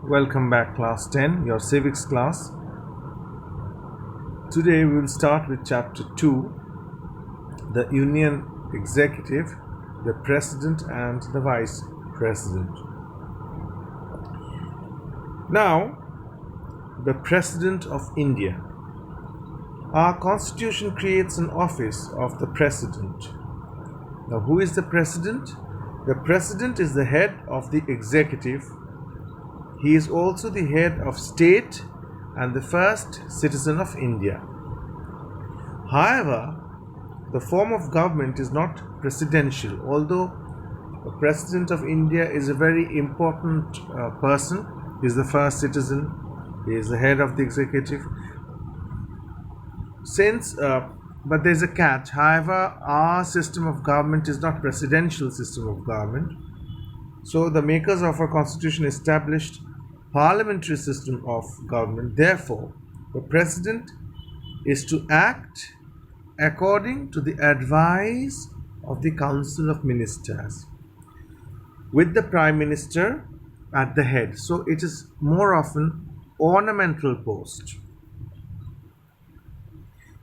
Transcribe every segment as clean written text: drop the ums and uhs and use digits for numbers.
Welcome back, class 10, your civics class. Today we will start with chapter 2, the Union Executive, the President and the Vice President. Now, the President of India. Our Constitution creates an office of the President. Now, who is the President? The President is the head of the executive. He is also the head of state and the first citizen of India. However, the form of government is not presidential, although the President of India is a very important person. He is the first citizen, he is the head of the executive. But there's a catch. However, our system of government is not presidential system of government. So the makers of our constitution established parliamentary system of government. Therefore, the president is to act according to the advice of the council of ministers with the prime minister at the head. So it is more often ornamental post.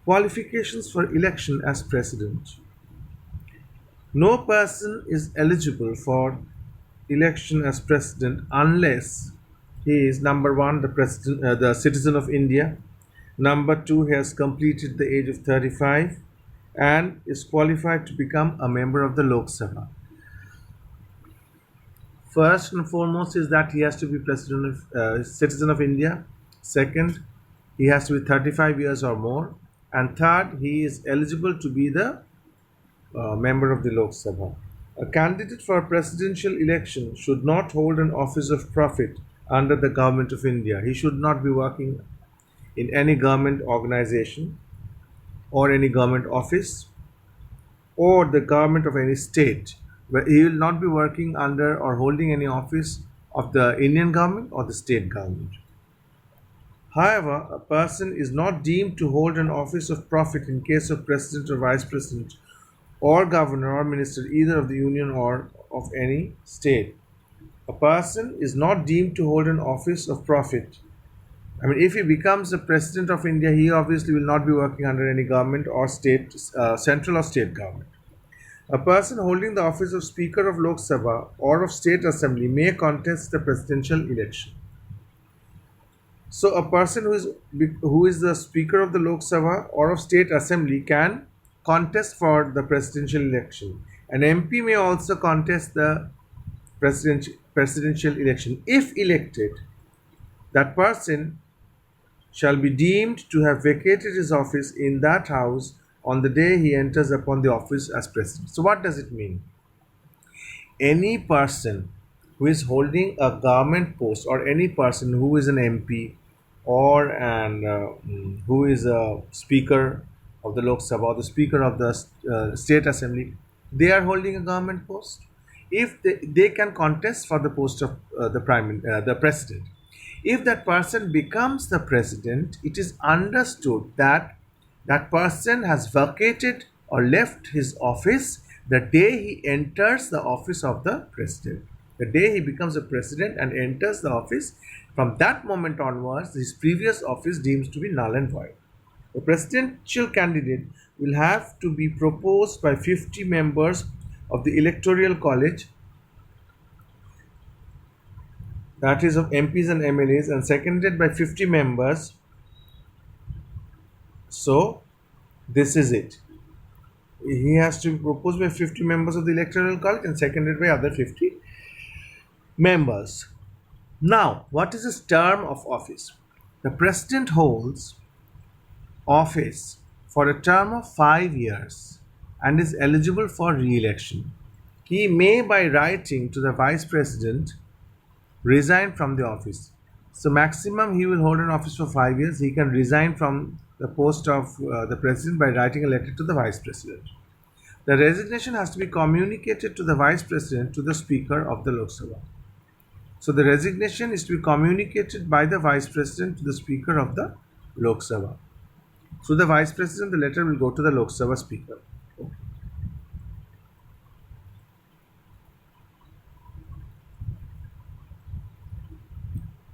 Qualifications for election as president. No person is eligible for election as president unless he is number one, the citizen of India. Number two, he has completed the age of 35 and is qualified to become a member of the Lok Sabha. First and foremost is that he has to be citizen of India. Second, he has to be 35 years or more. And third, he is eligible to be the member of the Lok Sabha. A candidate for a presidential election should not hold an office of profit under the government of India. He should not be working in any government organization or any government office or the government of any state. Where he will not be working under or holding any office of the Indian government or the state government. However, a person is not deemed to hold an office of profit in case of president or vice president or governor or minister either of the union or of any state. A person is not deemed to hold an office of profit. If he becomes the president of India, he obviously will not be working under any government or state, central or state government. A person holding the office of Speaker of Lok Sabha or of State Assembly may contest the presidential election. So a person who is the Speaker of the Lok Sabha or of State Assembly can contest for the presidential election. An MP may also contest the presidential election. If elected, that person shall be deemed to have vacated his office in that house on the day he enters upon the office as president. So what does it mean? Any person who is holding a government post or any person who is an MP or who is a speaker of the Lok Sabha or the speaker of the state assembly, they are holding a government post. If they can contest for the post of the president. If that person becomes the president, it is understood that that person has vacated or left his office the day he enters the office of the president. The day he becomes a president and enters the office, from that moment onwards, his previous office deems to be null and void. The presidential candidate will have to be proposed by 50 members of the electoral college, that is of MPs and MLAs, and seconded by 50 members. So this is it. He has to be proposed by 50 members of the electoral college and seconded by other 50 members. Now, what is his term of office? The president holds office for a term of 5 years and is eligible for re-election. He may, by writing to the vice president, resign from the office. So maximum he will hold an office for 5 years. He can resign from the post of the president by writing a letter to the vice president. The resignation has to be communicated to the vice president to the speaker of the Lok Sabha. So the resignation is to be communicated by the vice president to the speaker of the Lok Sabha. So the vice president, the letter will go to the Lok Sabha speaker.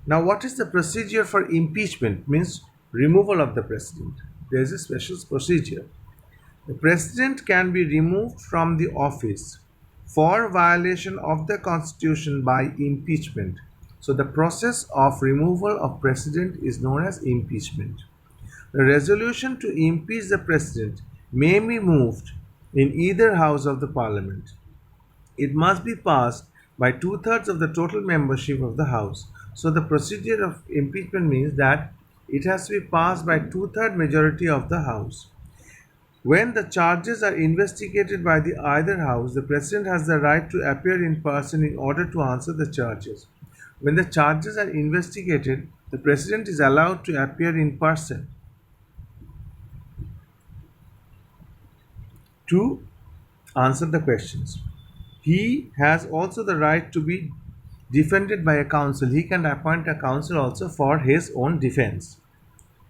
Now, what is the procedure for impeachment? Means removal of the president. There is a special procedure. The president can be removed from the office for violation of the constitution by impeachment. So the process of removal of president is known as impeachment. The resolution to impeach the president may be moved in either house of the parliament. It must be passed by two-thirds of the total membership of the house. So the procedure of impeachment means that it has to be passed by two-third majority of the house. When the charges are investigated by the either house, the president has the right to appear in person in order to answer the charges. When the charges are investigated, the president is allowed to appear in person to answer the questions. He has also the right to be defended by a counsel. He can appoint a counsel also for his own defense.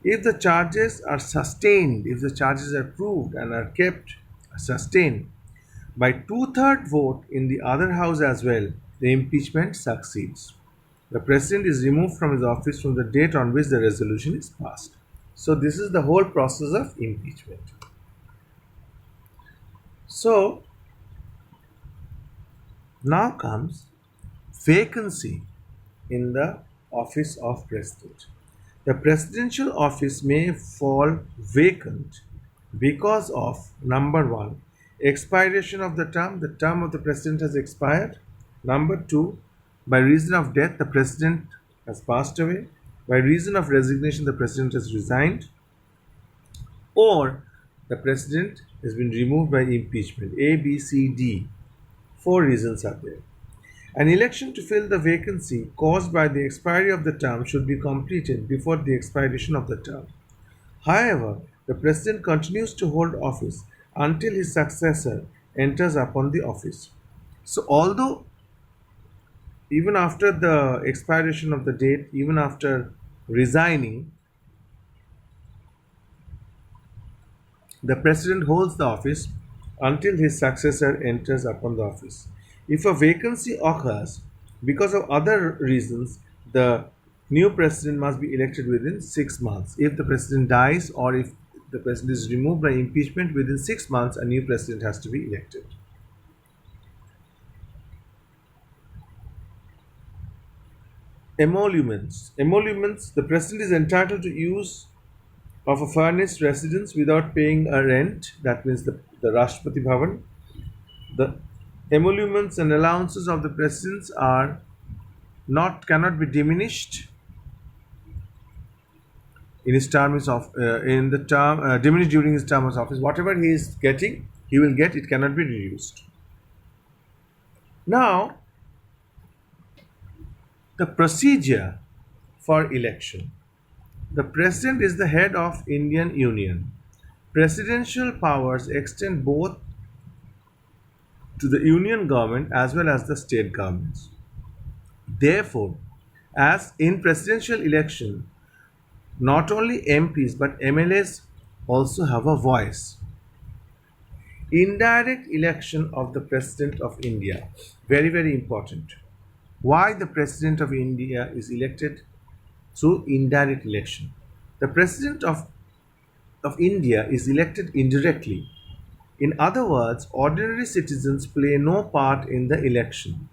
If the charges are sustained, if the charges are proved and are kept sustained by two-third vote in the other house as well, the impeachment succeeds. The president is removed from his office from the date on which the resolution is passed. So this is the whole process of impeachment. So now comes vacancy in the office of president. The presidential office may fall vacant because of number one, expiration of the term of the president has expired. Number two, by reason of death, the president has passed away. By reason of resignation, the president has resigned. Or the president has been removed by impeachment. A, B, C, D. Four reasons are there. An election to fill the vacancy caused by the expiry of the term should be completed before the expiration of the term. However, the president continues to hold office until his successor enters upon the office. So, although even after the expiration of the date, even after resigning, the president holds the office until his successor enters upon the office. If a vacancy occurs because of other reasons, the new president must be elected within 6 months. If the president dies or if the president is removed by impeachment within 6 months, a new president has to be elected. Emoluments. Emoluments, the president is entitled to use of a furnished residence without paying a rent. That means the Rashtrapati Bhavan. The emoluments and allowances of the presidents are not cannot be diminished in his term of in the term diminished during his term of office. Whatever he is getting, he will get. It cannot be reduced. Now, the procedure for election. The president is the head of Indian Union. Presidential powers extend both to the union government as well as the state governments. Therefore, as in presidential election, not only MPs but MLAs also have a voice. Indirect election of the President of India. Very, very important. Why the President of India is elected through indirect election? The President of India is elected indirectly. In other words, ordinary citizens play no part in the election.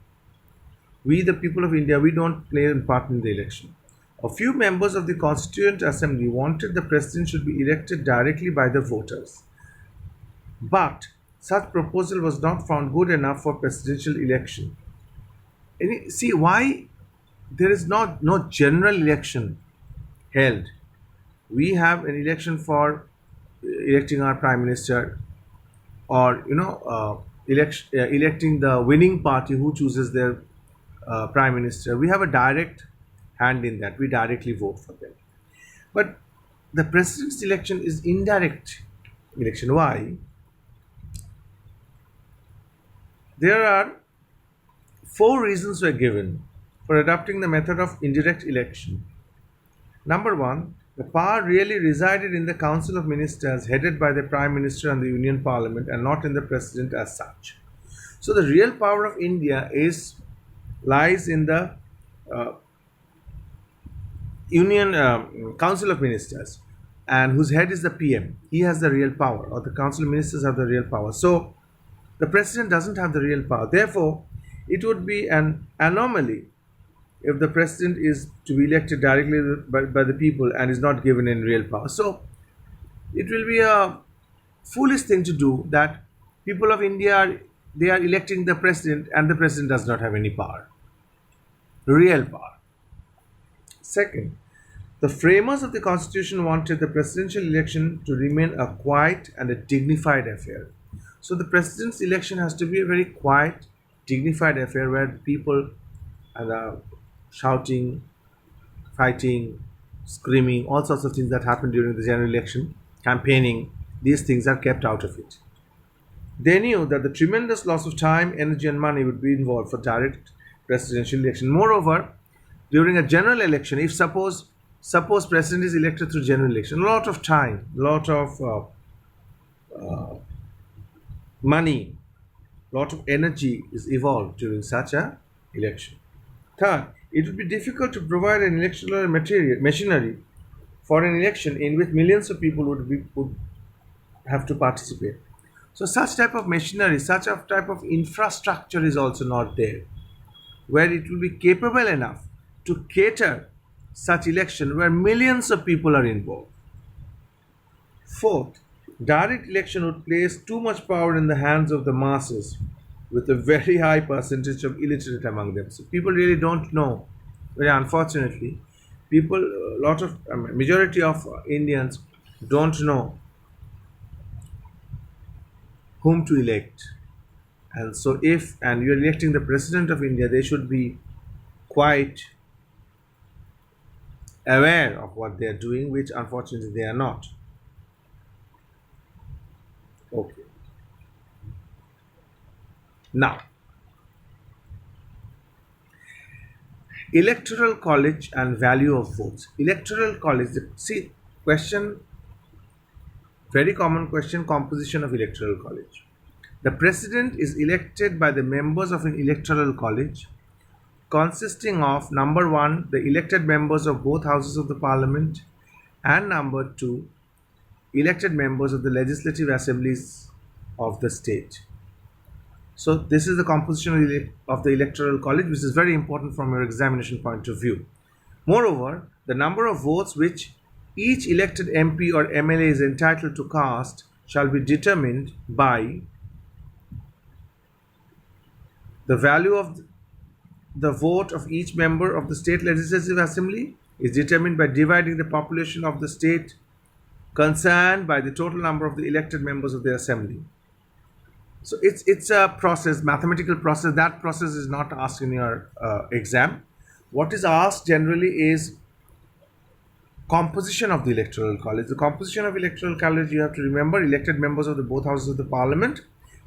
We, the people of India, we don't play a part in the election. A few members of the Constituent Assembly wanted the President should be elected directly by the voters. But such proposal was not found good enough for presidential election. See why there is no general election held. We have an election for electing our prime minister, or electing the winning party who chooses their prime minister. We have a direct hand in that. We directly vote for them. But the president's election is indirect election. Why? There are four reasons were given for adopting the method of indirect election. Number one, the power really resided in the Council of Ministers headed by the Prime Minister and the Union Parliament and not in the President as such. So the real power of India lies in the Union Council of Ministers, and whose head is the PM. He has the real power, or the Council of Ministers have the real power. So the president doesn't have the real power. Therefore, it would be an anomaly if the president is to be elected directly by the people and is not given in real power. So it will be a foolish thing to do that people of India they are electing the president and the president does not have any power, real power. Second, the framers of the constitution wanted the presidential election to remain a quiet and a dignified affair. So the president's election has to be a very quiet, dignified affair where people are shouting, fighting, screaming, all sorts of things that happen during the general election, campaigning, these things are kept out of it. They knew that the tremendous loss of time, energy, and money would be involved for direct presidential election. Moreover, during a general election, if suppose president is elected through general election, a lot of time, a lot of money, a lot of energy is evolved during such a election. Third, it would be difficult to provide an electoral machinery for an election in which millions of people would have to participate. So such type of machinery, such a type of infrastructure is also not there, where it will be capable enough to cater such election where millions of people are involved. Fourth, direct election would place too much power in the hands of the masses with a very high percentage of illiterate among them. So people really don't know. Very unfortunately, majority of Indians don't know whom to elect. And so if you're electing the president of India, they should be quite aware of what they're doing, which unfortunately they are not. Okay. Now, electoral college and value of votes. Electoral college, see, question, very common question, composition of electoral college. The president is elected by the members of an electoral college consisting of number one, the elected members of both houses of the parliament, and number two, elected members of the legislative assemblies of the state. So this is the composition of the electoral college, which is very important from your examination point of view. Moreover, the number of votes which each elected MP or MLA is entitled to cast shall be determined by the value of the vote of each member of the state legislative assembly is determined by dividing the population of the state concerned by the total number of the elected members of the assembly. So it's a process, mathematical process. That process is not asked in your exam. What is asked generally is composition of the electoral college. The composition of electoral college, you have to remember elected members of the both houses of the parliament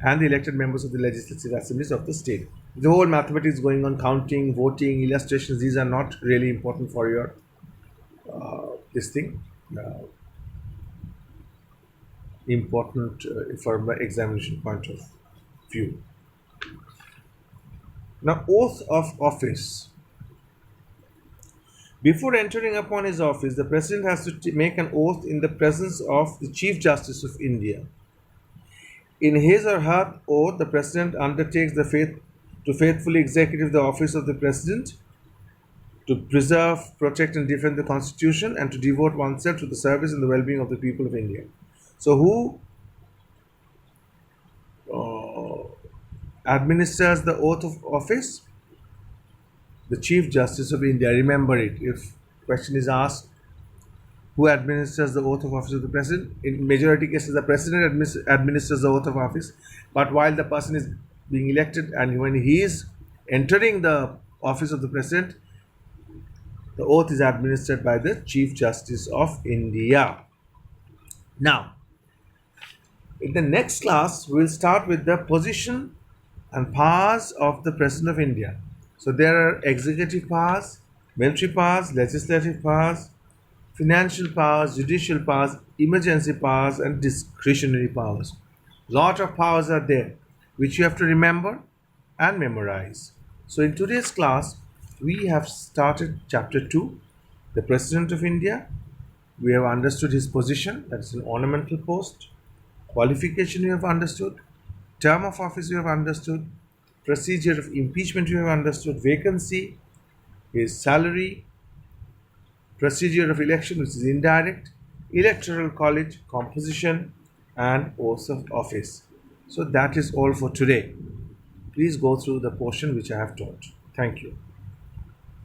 and the elected members of the legislative assemblies of the state. The whole mathematics going on, counting, voting, illustrations, these are not really important for your this thing. Important from an examination point of view. Now, oath of office. Before entering upon his office, the president has to make an oath in the presence of the Chief Justice of India. In his or her oath, the president undertakes to faithfully execute the office of the president, to preserve, protect, and defend the constitution, and to devote oneself to the service and the well-being of the people of India. So, who administers the oath of office? The Chief Justice of India. Remember it. If question is asked, who administers the oath of office of the president? In majority cases, the president administers the oath of office. But while the person is being elected and when he is entering the office of the president, the oath is administered by the Chief Justice of India. Now, in the next class, we will start with the position and powers of the President of India. So there are executive powers, military powers, legislative powers, financial powers, judicial powers, emergency powers, and discretionary powers. Lot of powers are there, which you have to remember and memorize. So in today's class, we have started chapter 2, The President of India, we have understood his position, that is an ornamental post. Qualification we have understood. Term of office we have understood. Procedure of impeachment we have understood. Vacancy, his salary, procedure of election which is indirect, electoral college composition, and oath of office. So that is all for today. Please go through the portion which I have taught. Thank you.